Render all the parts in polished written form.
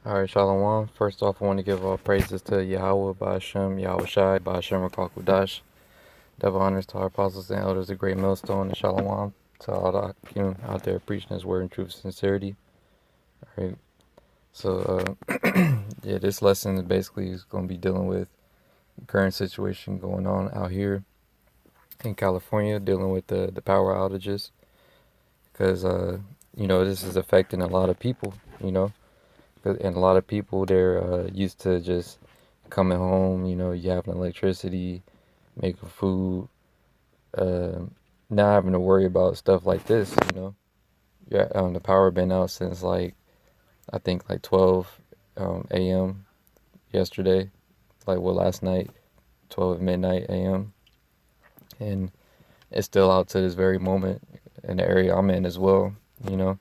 Alright, Shalom. First off, I want to give all praises to Yahweh, Ba'ashem, Yahweh Shai, Ba'ashem, Rakakudash. Double honors to our apostles and elders, the great millstone, and Shalom to all the Akim out there preaching his word in truth and sincerity. Alright, so, yeah, this lesson is basically going to be dealing with the current situation going on out here in California, dealing with the power outages, because, this is affecting a lot of people, and a lot of people, they're used to just coming home, you having electricity, making food, uh, not having to worry about stuff like this, Yeah, the power been out since I think 12 a.m. yesterday, last night, 12 midnight a.m. and it's still out to this very moment in the area I'm in as well, you know.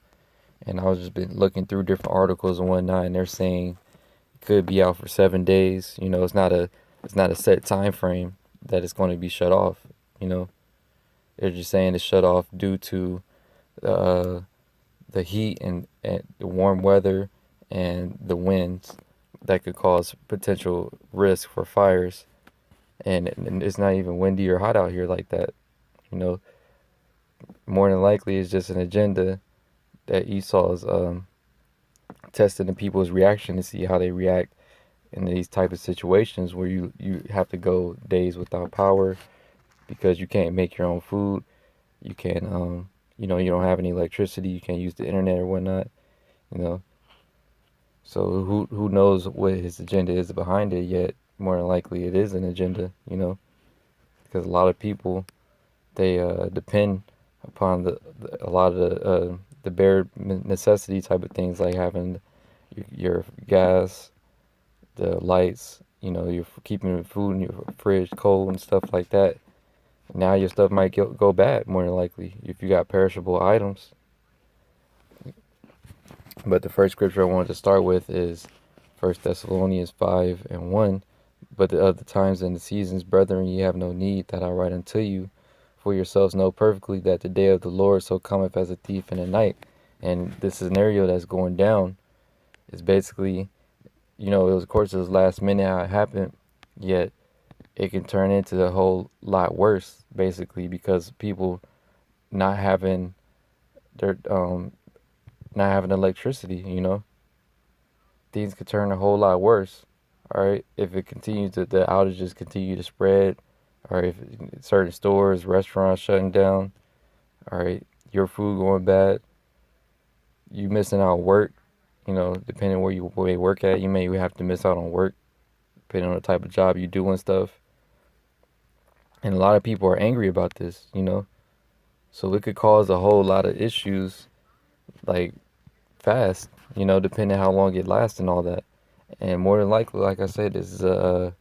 And I was just been looking through different articles and whatnot, and they're saying it could be out for 7 days. It's not a set time frame that it's going to be shut off. You know, they're just saying it's shut off due to uh, the heat and the warm weather and the winds that could cause potential risk for fires. And it's not even windy or hot out here like that. You know, more than likely it's just an agenda that Esau is testing the people's reaction to see how they react in these type of situations where you have to go days without power because you can't make your own food. You can't you don't have any electricity. You can't use the internet or whatnot. You know, so who knows what his agenda is behind it yet? More than likely, it is an agenda. Because a lot of people they depend upon a lot of the bare necessity type of things like having your gas, the lights, you're keeping food in your fridge cold and stuff like that. Now your stuff might go bad more than likely if you got perishable items. But the first scripture I wanted to start with is 1 Thessalonians 5:1. But the other times and the seasons, brethren, ye have no need that I write unto you. For yourselves know perfectly that the day of the Lord so cometh as a thief in the night. And this scenario that's going down is basically, of course, it was last minute how it happened, yet it can turn into a whole lot worse, basically, because people not having their not having electricity, things could turn a whole lot worse. All right, if it continues to the outages continue to spread, or if certain stores, restaurants shutting down, all right, your food going bad, you missing out on work, depending where you work at, you may have to miss out on work, depending on the type of job you do and stuff. And a lot of people are angry about this, so it could cause a whole lot of issues, like fast, depending how long it lasts and all that. And more than likely, like I said, this is a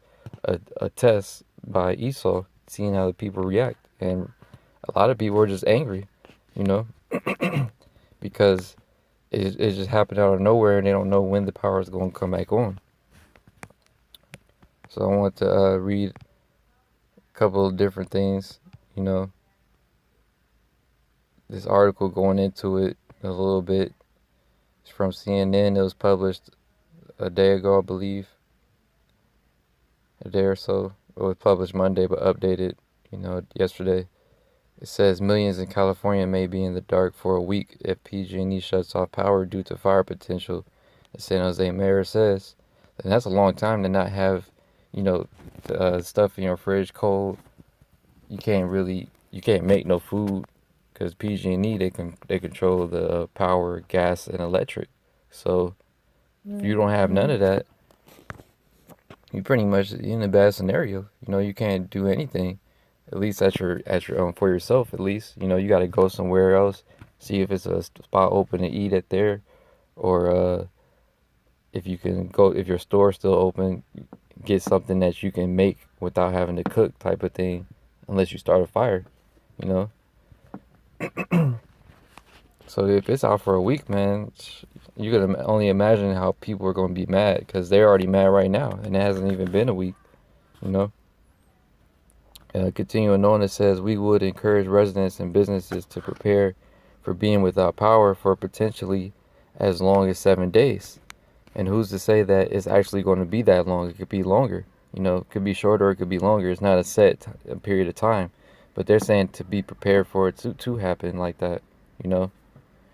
test by Esau, seeing how the people react. And a lot of people are just angry, you know, because it just happened out of nowhere and they don't know when the power is going to come back on. So I want to read a couple of different things, this article going into it a little bit. It's from CNN. It was published a day ago, I believe, a day or so. It was published Monday, but updated, yesterday. It says millions in California may be in the dark for a week if PG&E shuts off power due to fire potential, the San Jose mayor says. And that's a long time to not have, stuff in your fridge cold. You can't make no food because PG&E, they control the power, gas, and electric. So if you don't have none of that, you pretty much in a bad scenario. You can't do anything. At least at your for yourself. At least you got to go somewhere else, see if it's a spot open to eat at there, or if you can go if your store's still open, get something that you can make without having to cook type of thing, unless you start a fire, you know. So if it's out for a week, man, you can only imagine how people are going to be mad because they're already mad right now, and it hasn't even been a week, you know. Continuing on, it says, we would encourage residents and businesses to prepare for being without power for potentially as long as 7 days. And who's to say that it's actually going to be that long? It could be longer. It could be shorter or it could be longer. It's not a set period of time. But they're saying to be prepared for it to happen like that, you know?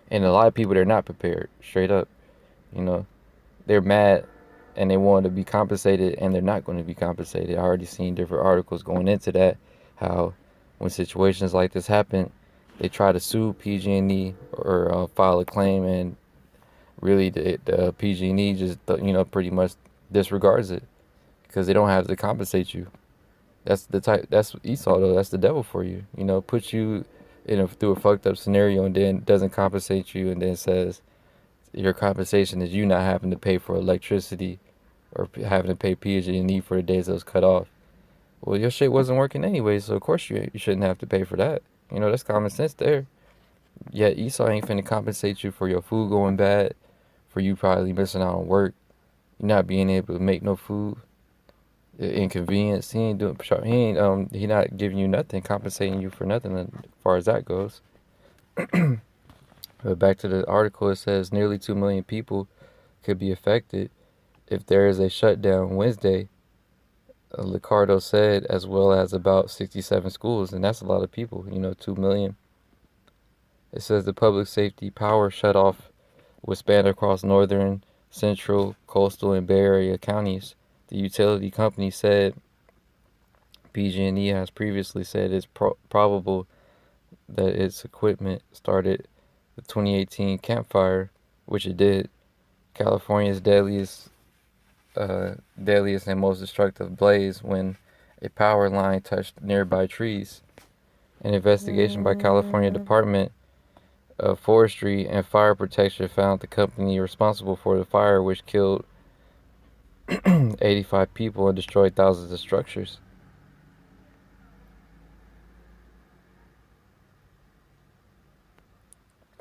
And a lot of people, they're not prepared, straight up, you know? They're mad and they want to be compensated and they're not going to be compensated. I already seen different articles going into that, how when situations like this happen, they try to sue PG&E or file a claim, and really the PG&E just pretty much disregards it because they don't have to compensate you. That's Esau though. That's the devil for you. Puts you through a fucked up scenario and then doesn't compensate you and then says your compensation is you not having to pay for electricity or having to pay PG&E for the days that was cut off. Well, your shit wasn't working anyway, so of course you shouldn't have to pay for that. That's common sense there. Yet Esau ain't finna compensate you for your food going bad, for you probably missing out on work, you not being able to make no food, inconvenience. He ain't doing. He not giving you nothing, compensating you for nothing as far as that goes. But back to the article, it says nearly 2 million people could be affected if there is a shutdown Wednesday, Licardo said, as well as about 67 schools, and that's a lot of people. 2 million. It says the public safety power shutoff will span across northern, central, coastal, and Bay Area counties. The utility company said PG&E has previously said it's probable that its equipment started the 2018 Camp Fire, which it did, California's deadliest and most destructive blaze, when a power line touched nearby trees. An investigation by California Department of Forestry and Fire Protection found the company responsible for the fire, which killed 85 people and destroyed thousands of structures.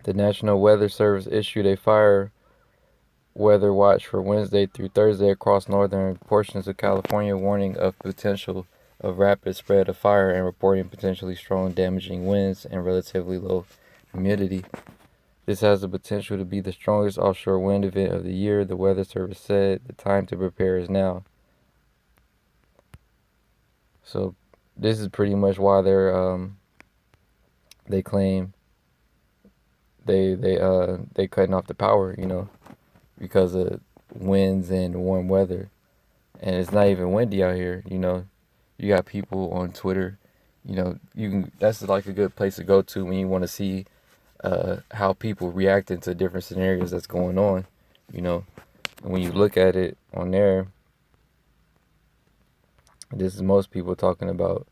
The National Weather Service issued a fire weather watch for Wednesday through Thursday across northern portions of California, warning of potential of rapid spread of fire and reporting potentially strong damaging winds and relatively low humidity. This has the potential to be the strongest offshore wind event of the year, the Weather Service said. The time to prepare is now. So this is pretty much why they claim they cutting off the power, because of winds and warm weather. And it's not even windy out here, You got people on Twitter, that's like a good place to go to when you want to see how people reacting to different scenarios that's going on, And when you look at it on there, this is most people talking about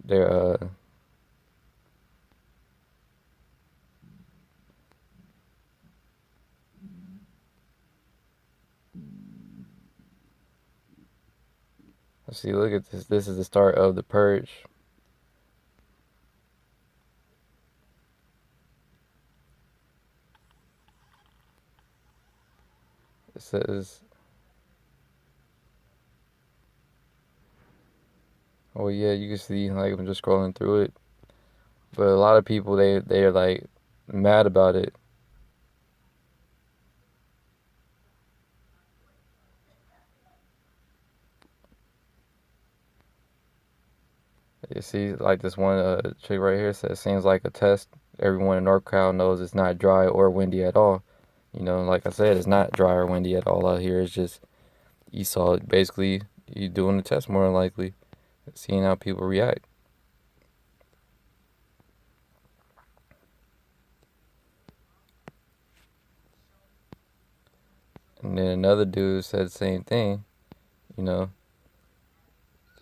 their let's see, look at this. This is the start of the purge. It says, oh yeah, you can see, like, I'm just scrolling through it. But a lot of people, they're like mad about it. You see, like this one chick right here says, seems like a test. Everyone in NorCal knows it's not dry or windy at all. Like I said, it's not dry or windy at all out here. It's just Esau. Basically, you doing the test more than likely, seeing how people react. And then another dude said the same thing.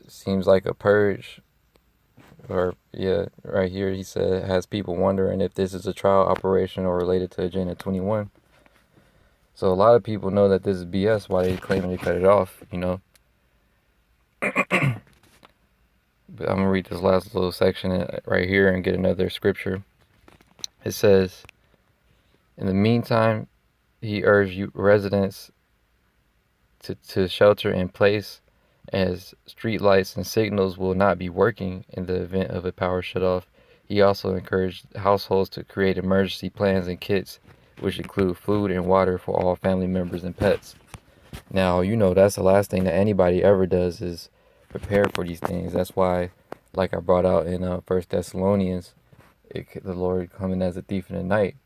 Seems like a purge. Or, yeah, right here he said, has people wondering if this is a trial operation or related to Agenda 21. So a lot of people know that this is BS, why they claiming they cut it off, But I'm going to read this last little section right here and get another scripture. It says, in the meantime, he urged residents to shelter in place, as street lights and signals will not be working in the event of a power shutoff. He also encouraged households to create emergency plans and kits, which include food and water for all family members and pets. Now, that's the last thing that anybody ever does is prepare for these things. That's why, like I brought out in First Thessalonians, the Lord coming as a thief in the night,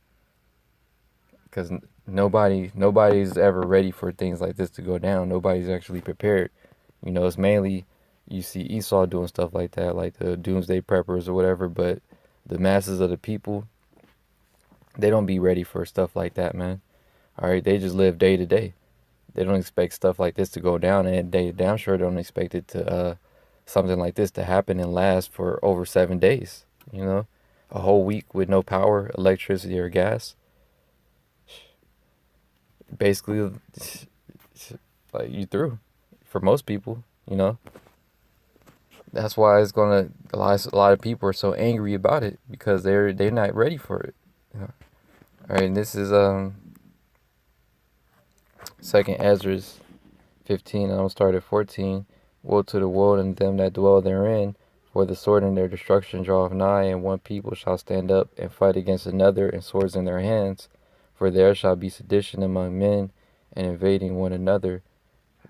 because nobody's ever ready for things like this to go down. Nobody's actually prepared. It's mainly you see Esau doing stuff like that, like the doomsday preppers or whatever. But the masses of the people, they don't be ready for stuff like that, man. All right, they just live day to day. They don't expect stuff like this to go down, and they damn sure don't expect it to something like this to happen and last for over 7 days. A whole week with no power, electricity, or gas. Basically, like you through for most people. That's why it's gonna a lot of people are so angry about it because they're not ready for it. All right, and this is Second Ezra 15, and I'm gonna start at 14. Woe to the world and them that dwell therein, for the sword and their destruction draweth nigh, and one people shall stand up and fight against another, and swords in their hands. For there shall be sedition among men, and invading one another.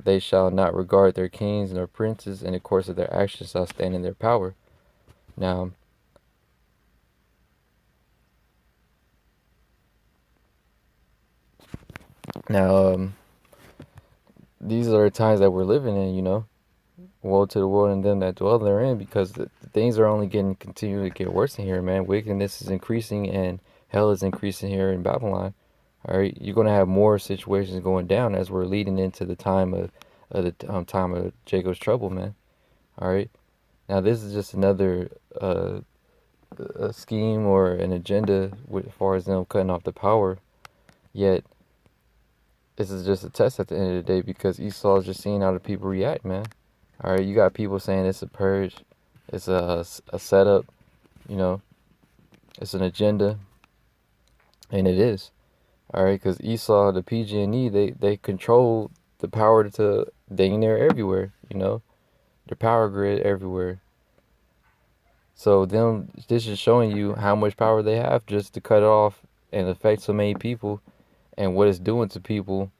They shall not regard their kings nor princes, and the course of their actions shall stand in their power. Now, these are the times that we're living in, Woe to the world and them that dwell therein, because the things are only continue to get worse in here, man. Wickedness is increasing, and hell is increasing here in Babylon. All right, you're gonna have more situations going down as we're leading into the time of time of Jacob's trouble, man. All right, now this is just another a scheme or an agenda as far as them cutting off the power. Yet this is just a test at the end of the day, because Esau is just seeing how the people react, man. All right, you got people saying it's a purge, it's a setup, it's an agenda, and it is. All right, because Esau, the PG&E, they control the power to dang near everywhere, their power grid everywhere. So this is showing you how much power they have just to cut it off and affect so many people, and what it's doing to people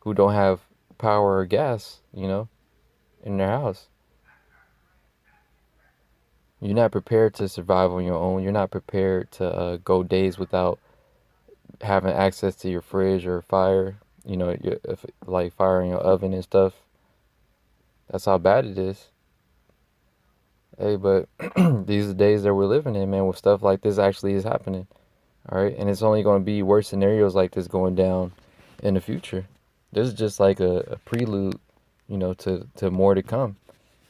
who don't have power or gas, in their house. You're not prepared to survive on your own. You're not prepared to go days without having access to your fridge or fire, like fire in your oven and stuff. That's how bad it is. Hey, but these are the days that we're living in, man, with stuff like this actually is happening. All right, and it's only going to be worse scenarios like this going down in the future. This is just like a prelude, to more to come.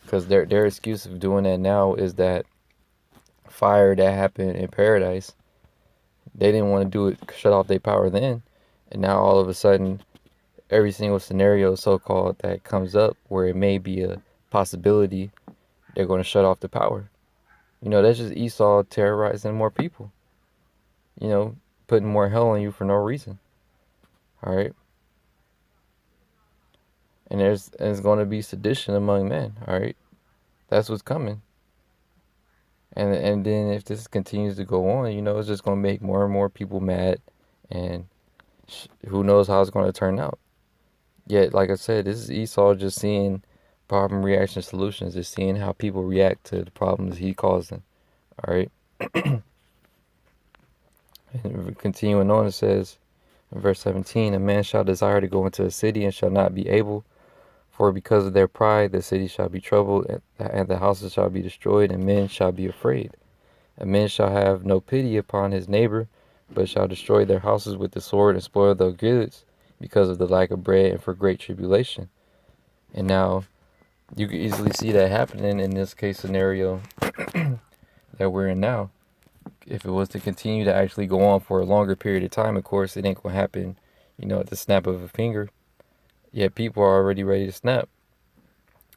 Because their excuse of doing that now is that fire that happened in paradise, they didn't want to do it, shut off their power then, and now all of a sudden, every single scenario so-called that comes up where it may be a possibility, they're going to shut off the power. That's just Esau terrorizing more people. Putting more hell on you for no reason. All right. And there's going to be sedition among men. All right. That's what's coming. And then if this continues to go on, it's just going to make more and more people mad, and who knows how it's going to turn out. Yet, like I said, this is Esau just seeing problem, reaction, solutions, just seeing how people react to the problems he caused them. All right. And continuing on, it says in verse 17, a man shall desire to go into a city and shall not be able, for because of their pride the city shall be troubled, and the houses shall be destroyed, and men shall be afraid. A man shall have no pity upon his neighbor, but shall destroy their houses with the sword and spoil their goods, because of the lack of bread and for great tribulation. And now you can easily see that happening in this case scenario that we're in now. If it was to continue to actually go on for a longer period of time, of course, it ain't going to happen, at the snap of a finger. Yet people are already ready to snap.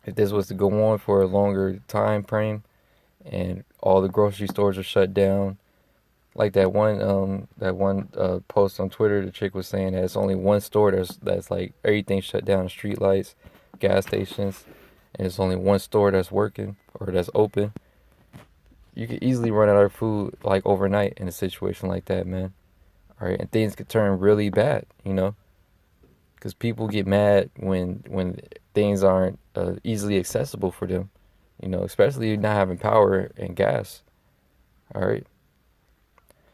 If this was to go on for a longer time frame and all the grocery stores are shut down, like that one post on Twitter, the chick was saying that it's only one store that's like everything shut down, street lights, gas stations, and it's only one store that's working or that's open. you could easily run out of food like overnight in a situation like that, man. All right, and things could turn really bad, you know, because people get mad when things aren't easily accessible for them, you know, especially not having power and gas. All right,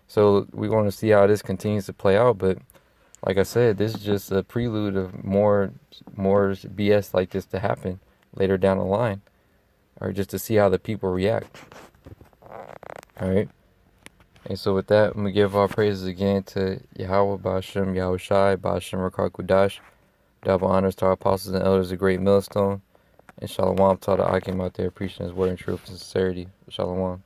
so we're going to see how this continues to play out, but like I said, this is just a prelude of more BS like this to happen later down the line, or just to see how the people react. All right. And so with that, I'm going to give our praises again to Yahweh, Ba'ashem, Yahweh Shai, Ba'ashem, Rakakudash. Double honors to our apostles and elders, a great millstone. And Shalom to all the Akim out there preaching his word in truth and sincerity. Shalom.